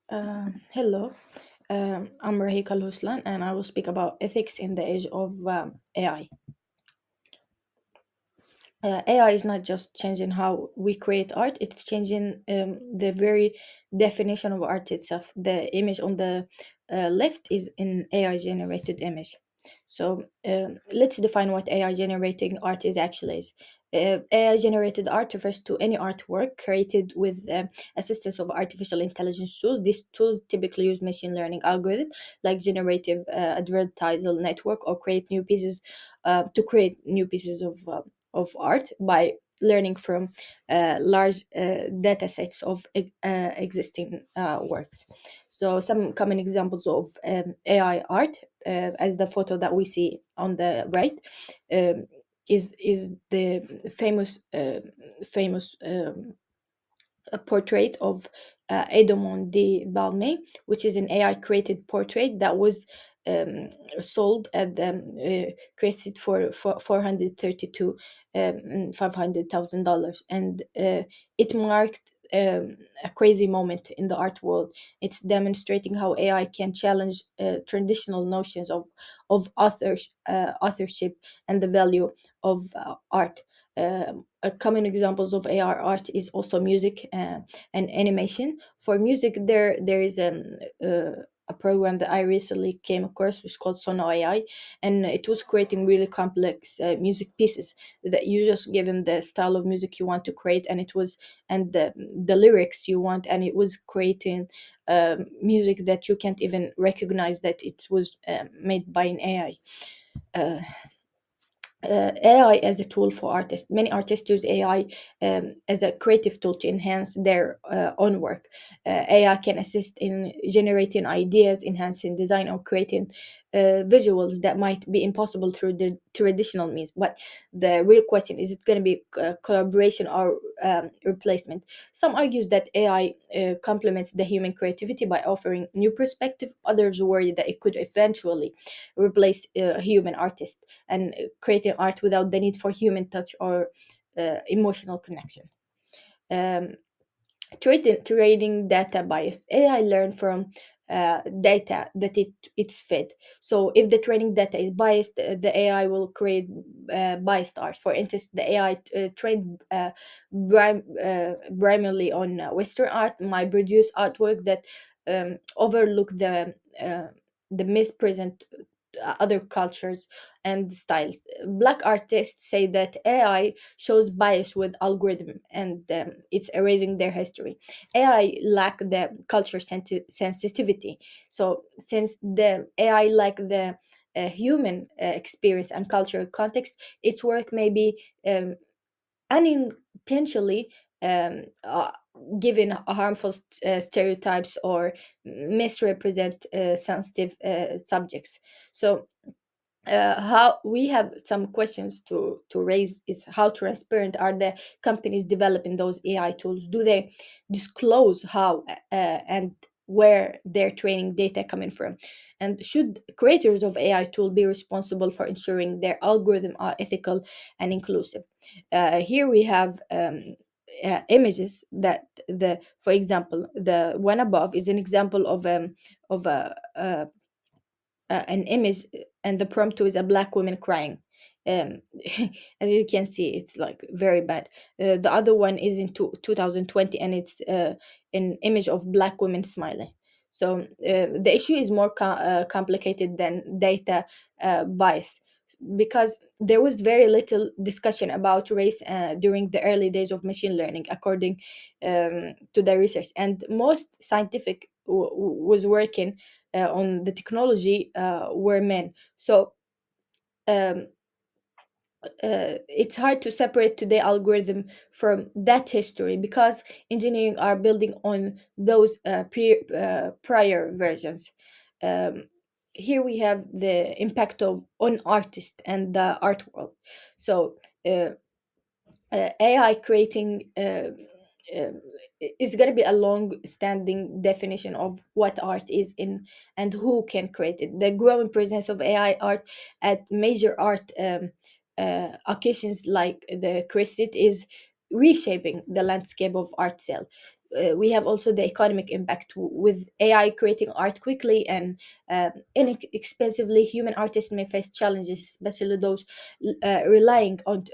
Hello, I'm Rahik Al Huslan, and I will speak about ethics in the age of AI. AI is not just changing how we create art, it's changing the very definition of art itself. The image on the left is an AI generated image. So let's define what AI generating art is actually is. AI generated art refers to any artwork created with assistance of artificial intelligence tools. These tools typically use machine learning algorithm like generative adversarial network or create new pieces to create new pieces of art by learning from large data sets of existing works. So some common examples of AI art, as the photo that we see on the right, um, is the famous a portrait of Edmond de Balmain, which is an AI created portrait that was um, sold at created for 432 $500,000, and it marked a crazy moment in the art world. It's demonstrating how AI can challenge traditional notions of authorship and the value of art. A common examples of AR art is also music and animation. For music, there is a program that I recently came across, which is called Sono AI, and it was creating really complex music pieces that you just give them the style of music you want to create, and it was and the lyrics you want, and it was creating music that you can't even recognize that it was made by an AI. Uh, AI as a tool for artists. Many artists use AI as a creative tool to enhance their own work. AI can assist in generating ideas, enhancing design, or creating visuals that might be impossible through the traditional means. But the real question is: it going to be collaboration or replacement? Some argues that AI complements the human creativity by offering new perspective. Others worry that it could eventually replace human artists and creating art without the need for human touch or emotional connection. Um, trading data bias. AI learn from data that it's fed. So if the training data is biased, the AI will create biased art. For instance, the AI trained primarily on Western art might produce artwork that overlook the mispresent other cultures and styles. Black artists say that AI shows bias with algorithm, and it's erasing their history. AI lack the culture sensitivity. So since the AI lack the human experience and cultural context, its work may be unintentionally um, uh, given harmful stereotypes or misrepresent sensitive subjects. So how we have some questions to raise is: how transparent are the companies developing those AI tools? Do they disclose how and where their training data coming from? And should creators of AI tool be responsible for ensuring their algorithm are ethical and inclusive? Here we have images that the for example, the one above is an example of an image, and the prompt is a black woman crying. um as you can see, it's like very bad. The other one is in 2020, and it's an image of black women smiling. So the issue is more complicated than data bias, because there was very little discussion about race during the early days of machine learning, according to the research, and most scientific was working on the technology were men. So um, it's hard to separate today algorithm from that history, because engineering are building on those prior versions. Um, Here we have the impact of on artist and the art world. So uh, AI creating um, is going to be a long-standing definition of what art is in and who can create it. The growing presence of AI art at major art occasions like the Crestit is reshaping the landscape of art sale. we have also the economic impact. With AI creating art quickly and inexpensively, human artists may face challenges, especially those relying on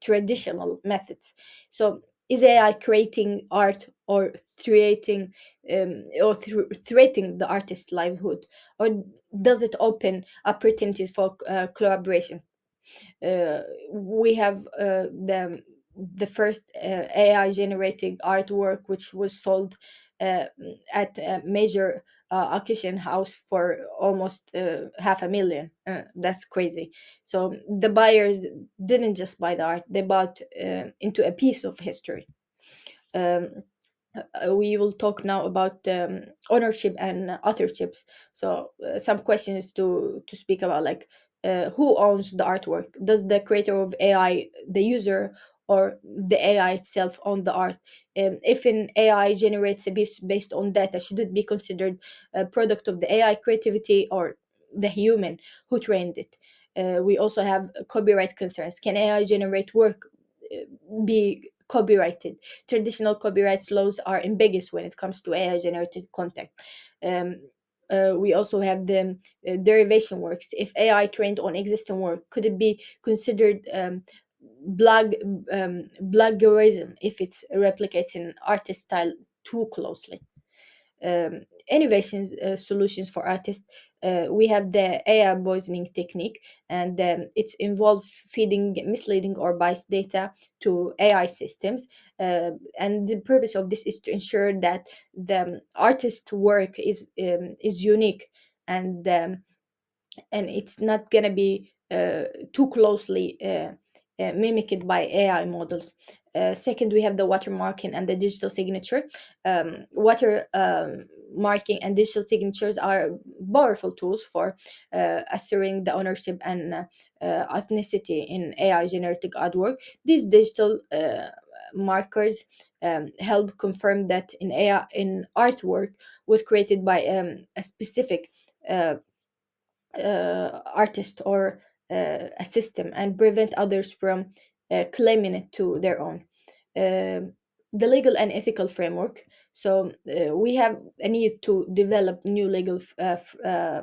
traditional methods. So, is AI creating art or threatening the artist's livelihood, or does it open opportunities for collaboration? We have the first AI generated artwork, which was sold uh, at a major auction house for almost 500,000. That's crazy. So the buyers didn't just buy the art; they bought into a piece of history. Um, we will talk now about ownership and authorships. So some questions to speak about, like who owns the artwork? Does the creator of AI, the user, or the AI itself own the art? If an AI generates a piece based on data, should it be considered a product of the AI creativity or the human who trained it? We also have copyright concerns. Can AI generate work be copyrighted? Traditional copyright laws are ambiguous when it comes to AI generated content. Um, we also have the derivation works. If AI trained on existing work, could it be considered blag, plagiarism if it replicates an artist style too closely? Innovations solutions for artists. We have the AI poisoning technique, and it involves feeding misleading or biased data to AI systems. And the purpose of this is to ensure that the artist's work is unique, and it's not gonna be too closely mimicked by AI models. Second, we have the watermarking and the digital signature. Water marking and digital signatures are powerful tools for assuring the ownership and authenticity in AI generated artwork. These digital markers help confirm that in artwork was created by a specific uh, artist or a system, and prevent others from claiming it to their own. Um the legal and ethical framework. So we have a need to develop new legal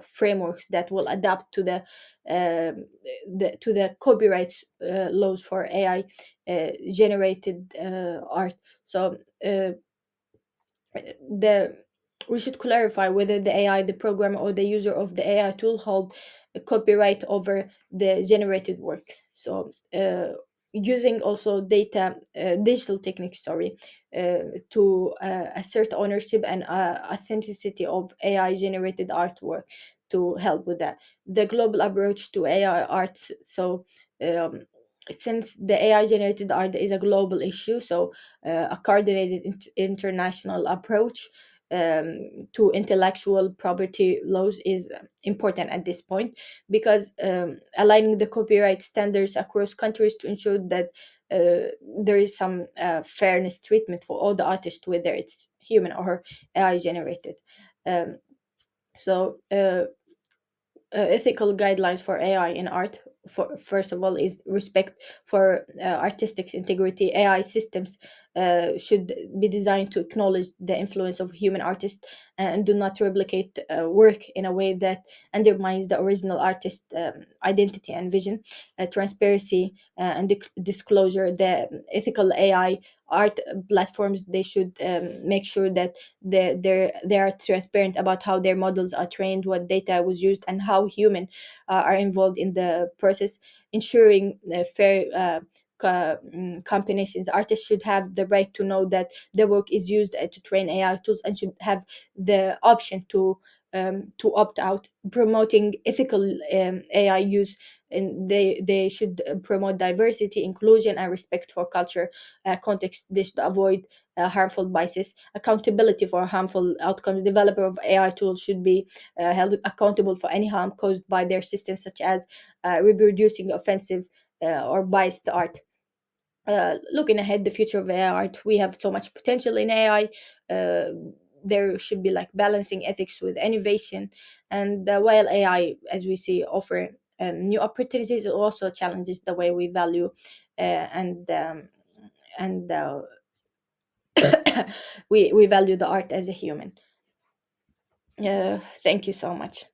frameworks that will adapt to the copyright laws for AI generated art. So the we should clarify whether the AI, the programmer, or the user of the AI tool hold a copyright over the generated work. So, using also digital techniques, sorry, to assert ownership and authenticity of AI generated artwork to help with that. The global approach to AI art. So, um, since the AI generated art is a global issue, so a coordinated international approach to intellectual property laws is important at this point, because aligning the copyright standards across countries to ensure that there is some fairness treatment for all the artists, whether it's human or AI generated. Um, so ethical guidelines for AI in art. For first of all, is respect for artistic integrity. AI systems should be designed to acknowledge the influence of human artists and do not replicate work in a way that undermines the original artist identity and vision. Transparency and disclosure. The ethical AI art platforms, they should make sure that they are transparent about how their models are trained, what data was used, and how human are involved in the process, ensuring fair combinations. Artists should have the right to know that their work is used to train AI tools, and should have the option to opt out. Promoting ethical AI use, and they should promote diversity, inclusion, and respect for culture context. They should avoid harmful biases. Accountability for harmful outcomes. Developer of AI tools should be held accountable for any harm caused by their systems, such as reproducing offensive or biased art. Looking ahead, the future of AI art, we have so much potential in AI. Uh, there should be like balancing ethics with innovation, and while AI, as we see, offer new opportunities, it also challenges the way we value and we value the art as a human. Thank you so much.